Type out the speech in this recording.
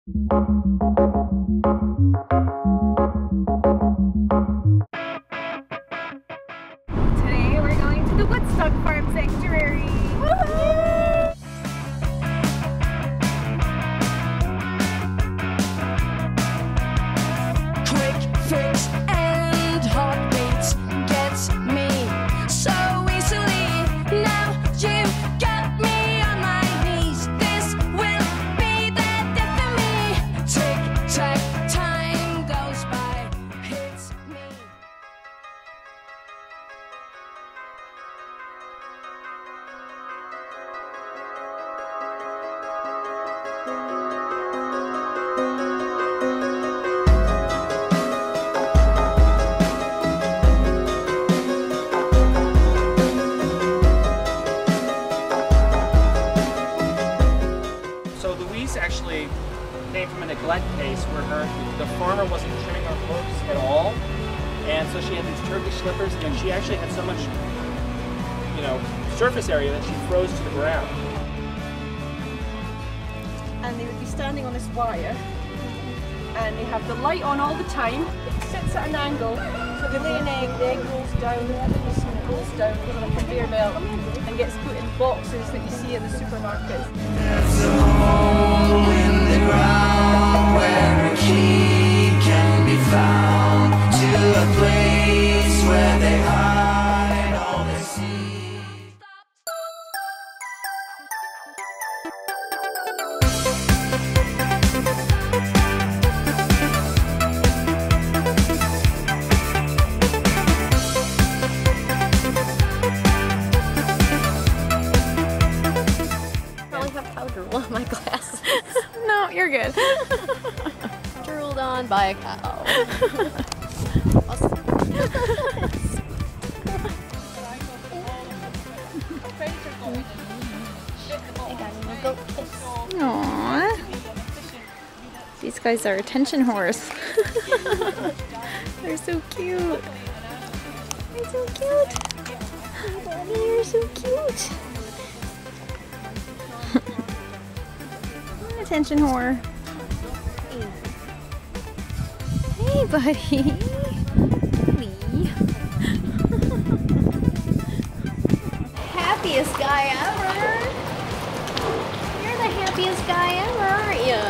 Today we're going to the Woodstock Farm Sanctuary. Woohoo! Quick fix and heartbeats gets me so easily. Now you got me on my knees. This will be the death of me. Tick tack, time goes by, hits me. Actually came from a neglect case where the farmer wasn't trimming her hoofs at all, and so she had these Turkish slippers, and she actually had so much, surface area that she froze to the ground. And they would be standing on this wire, and they have the light on all the time. It sits at an angle, so they lay an egg, the egg rolls down, it rolls down, goes on a conveyor belt, and gets put in boxes that you see in the supermarkets. There's a hole in the ground where a key can be found to a place where they hide all they see. On my glass. No, you're good. Drooled on by a cow. Aww. These guys are attention whores. They're so cute. They're so cute. Oh, Daddy, you're so cute. Attention whore. Hey, buddy. Happiest guy ever. You're the happiest guy ever, aren't you?